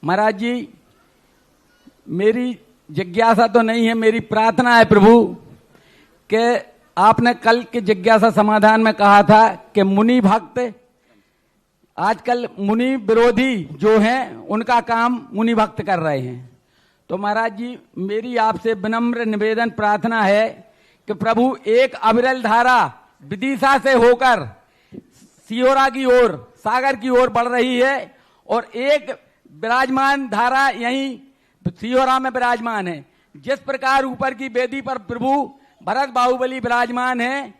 महाराज जी, मेरी जिज्ञासा तो नहीं है, मेरी प्रार्थना है प्रभु कि आपने कल के जिज्ञासा समाधान में कहा था कि मुनि भक्त, आजकल मुनि विरोधी जो हैं उनका काम मुनि भक्त कर रहे हैं। तो महाराज जी, मेरी आपसे विनम्र निवेदन प्रार्थना है कि प्रभु एक अविरल धारा विदिशा से होकर सिहोरा की ओर, सागर की ओर बढ़ रही है और एक विराजमान धारा यहीं सिहोरा में विराजमान है। जिस प्रकार ऊपर की वेदी पर प्रभु भरत बाहुबली विराजमान है,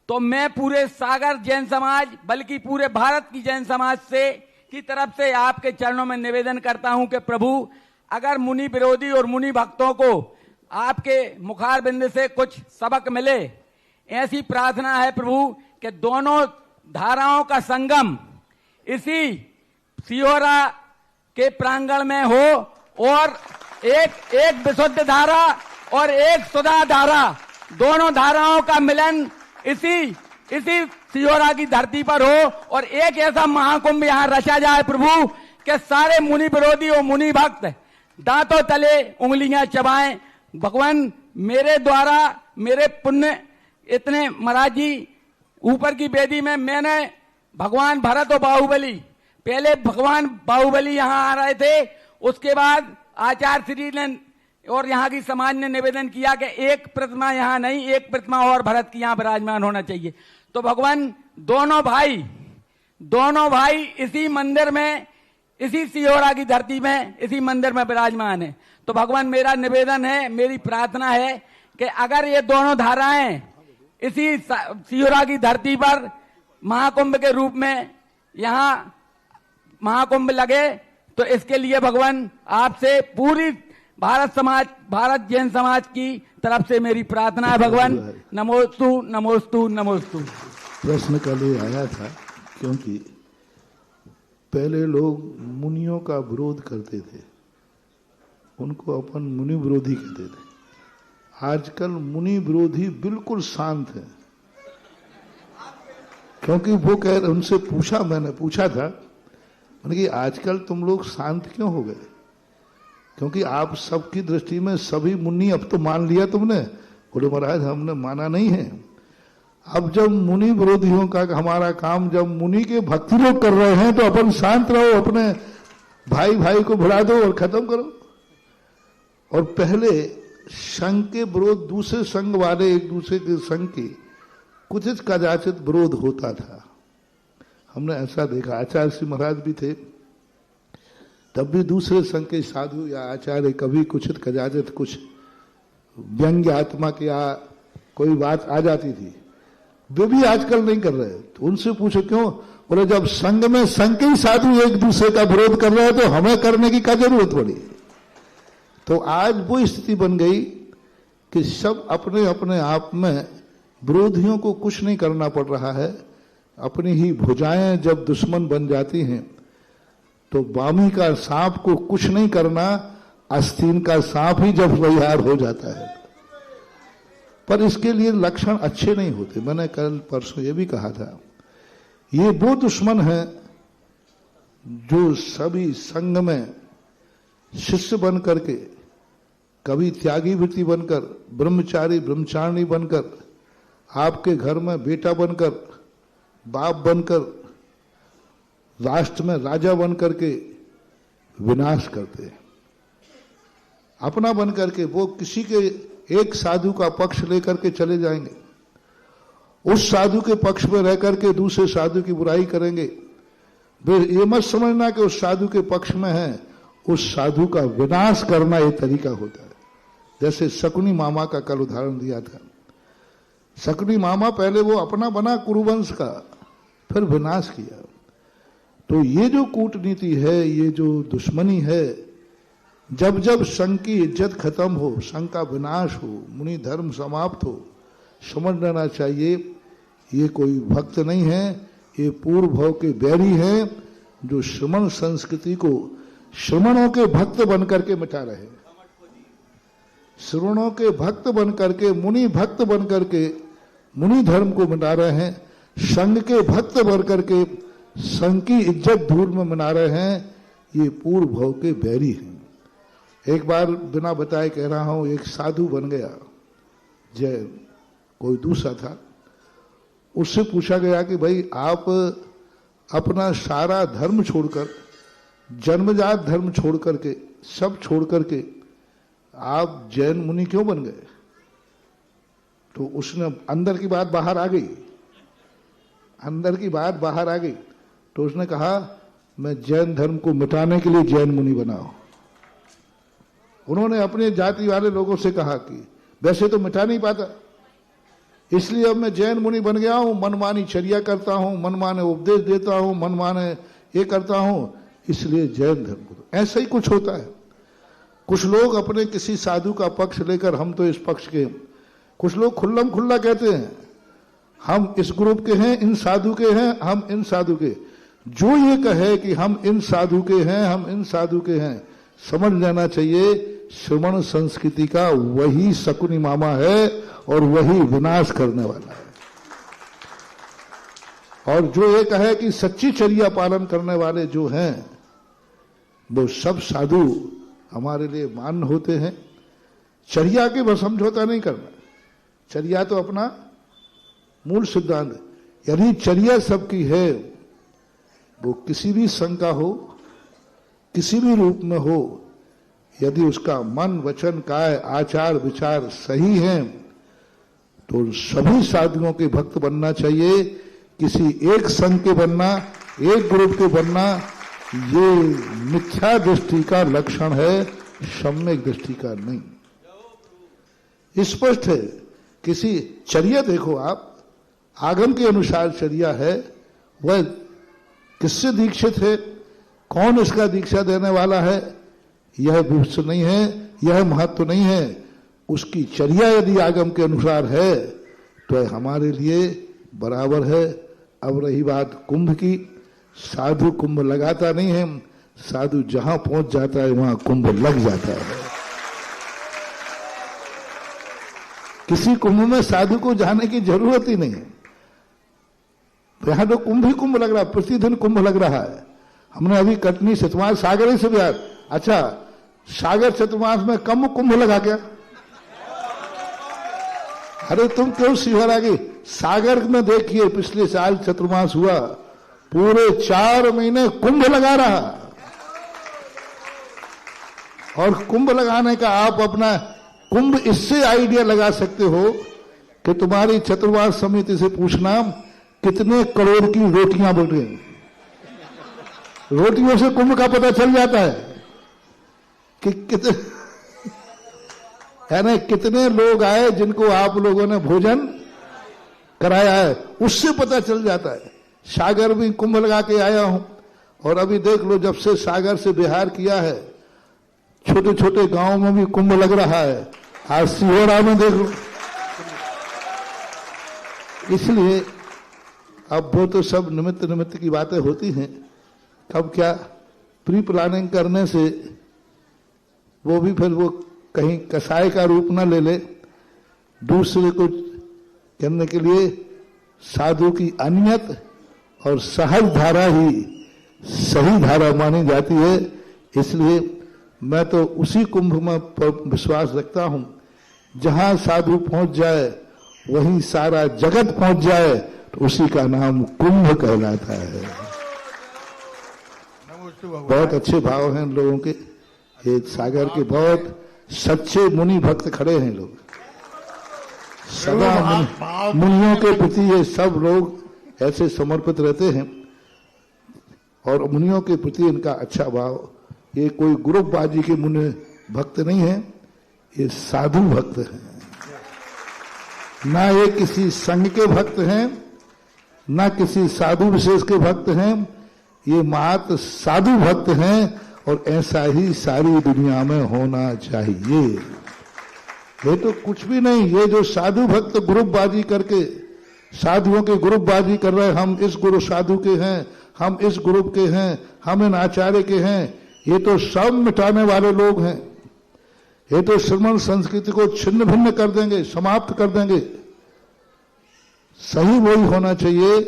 तो मैं पूरे सागर जैन समाज, बल्कि पूरे भारत की जैन समाज से की तरफ से आपके चरणों में निवेदन करता हूं कि प्रभु अगर मुनि विरोधी और मुनि भक्तों को आपके मुखार बिंद से कुछ सबक मिले, ऐसी प्रार्थना है प्रभु कि दोनों धाराओं का संगम इसी सिहोरा के प्रांगण में हो और एक विशुद्ध धारा और एक सुधा धारा, दोनों धाराओं का मिलन इसी सिहोरा की धरती पर हो और एक ऐसा महाकुंभ यहां रचा जाए प्रभु कि सारे मुनि विरोधी और मुनि भक्त दांतों तले उंगलियां चबाएं। भगवान मेरे द्वारा मेरे पुण्य इतने, महाराज जी ऊपर की वेदी में मैंने भगवान भरत और बाहुबली, पहले भगवान बाहुबली यहां आ रहे थे, उसके बाद आचार्य श्री ने और यहाँ की समाज ने निवेदन किया कि एक प्रतिमा यहाँ नहीं, एक प्रतिमा और भरत की यहाँ विराजमान होना चाहिए। तो भगवान दोनों भाई इसी मंदिर में, इसी सिहोरा की धरती में, इसी मंदिर में विराजमान है। तो भगवान मेरा निवेदन है, मेरी प्रार्थना है कि अगर ये दोनों धाराएं इसी सिहोरा की धरती पर महाकुंभ के रूप में यहाँ महाकुंभ लगे, तो इसके लिए भगवान आपसे पूरी भारत जैन समाज की तरफ से मेरी प्रार्थना है। भगवान नमोस्तु नमोस्तु नमोस्तु। प्रश्न कल ये आया था क्योंकि पहले लोग मुनियों का विरोध करते थे, उनको अपन मुनि विरोधी कहते थे। आजकल मुनि विरोधी बिल्कुल शांत है, क्योंकि वो उनसे मैंने पूछा था कि आजकल तुम लोग शांत क्यों हो गए, क्योंकि आप सबकी दृष्टि में सभी मुनि अब तो मान लिया तुमने। बोले महाराज हमने माना नहीं है, अब जब मुनि विरोधियों का हमारा काम जब मुनि के भक्ति लोग कर रहे हैं तो अपन शांत रहो, अपने भाई को भुला दो और खत्म करो। और पहले संघ के विरोध, दूसरे संघ वाले एक दूसरे के संघ के कुछ कदाचित विरोध होता था, हमने ऐसा देखा। आचार्य श्री महाराज भी थे, तब भी दूसरे संघ के साधु या आचार्य कभी कुछ कदाचित कुछ व्यंग्य आत्मा की या कोई बात आ जाती थी, वे भी आजकल नहीं कर रहे। तो उनसे पूछो क्यों? बोले जब संघ में संघ के साधु एक दूसरे का विरोध कर रहे हैं तो हमें करने की क्या जरूरत पड़ी। तो आज वो स्थिति बन गई कि सब अपने अपने आप में विरोधियों को कुछ नहीं करना पड़ रहा है। अपनी ही भुजाएं जब दुश्मन बन जाती हैं तो वामी का सांप को कुछ नहीं करना, आस्तीन का सांप ही जब तैयार हो जाता है। पर इसके लिए लक्षण अच्छे नहीं होते। मैंने कल परसों ये भी कहा था, ये वो दुश्मन है जो सभी संघ में शिष्य बन करके, कभी त्यागी वृत्ति बनकर, ब्रह्मचारी ब्रह्मचारिणी बनकर, आपके घर में बेटा बनकर, बाप बनकर, राष्ट्र में राजा बन करके विनाश करते हैं। अपना बन करके वो किसी के एक साधु का पक्ष लेकर के चले जाएंगे, उस साधु के पक्ष में रह करके दूसरे साधु की बुराई करेंगे। वे ये मत समझना कि उस साधु के पक्ष में है, उस साधु का विनाश करना ये तरीका होता है। जैसे शकुनी मामा का कल उदाहरण दिया था। शकुनी मामा पहले वो अपना बना कुरुवंश का, फिर विनाश किया। तो ये जो कूटनीति है, ये जो दुश्मनी है, जब जब संघ की इज्जत खत्म हो, संघ का विनाश हो, मुनि धर्म समाप्त हो, समझ लेना चाहिए ये कोई भक्त नहीं है, ये पूर्व भाव के बैरी हैं जो श्रमण संस्कृति को श्रमणों के भक्त बनकर के मिटा रहे हैं। श्रवणों के भक्त बनकर के, मुनि भक्त बनकर के मुनि धर्म को मिटा रहे हैं। संघ के भक्त बनकर के संघ की इज्जत धूल में मना रहे हैं। ये पूर्व भव के बैरी हैं। एक बार बिना बताए कह रहा हूं, एक साधु बन गया जैन, कोई दूसरा था, उससे पूछा गया कि भाई आप अपना सारा धर्म छोड़कर, जन्मजात धर्म छोड़ करके, सब छोड़ करके आप जैन मुनि क्यों बन गए? तो उसने, अंदर की बात बाहर आ गई, अंदर की बात बाहर आ गई, तो उसने कहा मैं जैन धर्म को मिटाने के लिए जैन मुनि बना हूं। उन्होंने अपने जाति वाले लोगों से कहा कि वैसे तो मिटा नहीं पाता, इसलिए अब मैं जैन मुनि बन गया हूं, मनमानी चर्या करता हूं, मनमाने उपदेश देता हूं, मनमाने ये करता हूं, इसलिए जैन धर्म को। ऐसा ही कुछ होता है। कुछ लोग अपने किसी साधु का पक्ष लेकर, हम तो इस पक्ष के, कुछ लोग खुल्लम खुल्ला कहते हैं हम इस ग्रुप के हैं, इन साधु के हैं, हम इन साधु के। जो ये कहे कि हम इन साधु के हैं, हम इन साधु के हैं, समझ लेना चाहिए श्रमण संस्कृति का वही शकुनी मामा है और वही विनाश करने वाला है। और जो ये कहे कि सच्ची चर्या पालन करने वाले जो हैं वो सब साधु हमारे लिए मान्य होते हैं। चर्या के बस समझौता नहीं करना, चर्या तो अपना मूल सिद्धांत है। यदि चर्या सबकी है, वो किसी भी संघ का हो, किसी भी रूप में हो, यदि उसका मन वचन काय आचार विचार सही है तो सभी साधुओं के भक्त बनना चाहिए। किसी एक संघ के बनना, एक ग्रुप के बनना, ये मिथ्या दृष्टि का लक्षण है, सम्यक दृष्टि का नहीं। स्पष्ट है। किसी चर्या देखो आप, आगम के अनुसार चर्या है, वह किससे दीक्षित है, कौन इसका दीक्षा देने वाला है, यह विवश नहीं है, यह महत्व नहीं है। उसकी चर्या यदि आगम के अनुसार है तो हमारे लिए बराबर है। अब रही बात कुंभ की, साधु कुंभ लगाता नहीं है, साधु जहां पहुंच जाता है वहां कुंभ लग जाता है। किसी कुंभ में साधु को जाने की जरूरत ही नहीं है। यहां तो कुंभ ही कुंभ लग रहा है, प्रतिदिन कुंभ लग रहा है। हमने अभी कटनी चतुर्मास सागर ही से बिहार, अच्छा सागर चतुर्मास में कम कुंभ लगा क्या? अरे तुम क्यों शिवर आ गई? सागर में देखिए पिछले साल चतुर्मास हुआ, पूरे 4 महीने कुंभ लगा रहा। और कुंभ लगाने का आप अपना कुंभ इससे आइडिया लगा सकते हो कि तुम्हारी चतुर्मास समिति से पूछना कितने करोड़ की रोटियां बन गई। रोटियों से कुंभ का पता चल जाता है कि कितने लोग आए जिनको आप लोगों ने भोजन कराया है, उससे पता चल जाता है। सागर में कुंभ लगा के आया हूं, और अभी देख लो जब से सागर से बिहार किया है, छोटे छोटे गांवों में भी कुंभ लग रहा है। आज सिहोरा में देख लो। इसलिए अब वो तो सब निमित्त निमित्त की बातें होती हैं। कब क्या प्री प्लानिंग करने से वो भी फिर वो कहीं कसाय का रूप न ले ले, दूसरे को करने के लिए साधु की अनियत और सहज धारा ही सही धारा मानी जाती है। इसलिए मैं तो उसी कुंभ में विश्वास रखता हूं जहां साधु पहुंच जाए, वहीं सारा जगत पहुंच जाए, तो उसी का नाम कुंभ कहलाता है। बहुत अच्छे भाव हैं लोगों के, ये सागर के बहुत सच्चे मुनि भक्त खड़े हैं। लोग सदा मुनियों के प्रति ये सब लोग ऐसे समर्पित रहते हैं, और मुनियों के प्रति इनका अच्छा भाव। ये कोई ग्रुपबाजी के मुनि भक्त नहीं है, ये साधु भक्त हैं। ना ये किसी संघ के भक्त हैं, ना किसी साधु विशेष के भक्त हैं, ये मात्र साधु भक्त हैं। और ऐसा ही सारी दुनिया में होना चाहिए। ये तो कुछ भी नहीं, ये जो साधु भक्त ग्रुपबाजी करके, साधुओं के ग्रुपबाजी कर रहे हैं, हम इस गुरु साधु के हैं, हम इस ग्रुप के हैं, हम इन आचार्य के हैं, ये तो सब मिटाने वाले लोग हैं। ये तो श्रमण संस्कृति को छिन्न भिन्न कर देंगे, समाप्त कर देंगे। सही वही होना चाहिए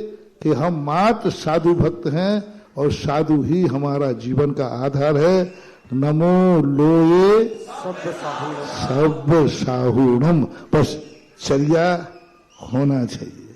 कि हम मात्र साधु भक्त हैं और साधु ही हमारा जीवन का आधार है। नमो लोये सब साहुणम, बस चर्या होना चाहिए।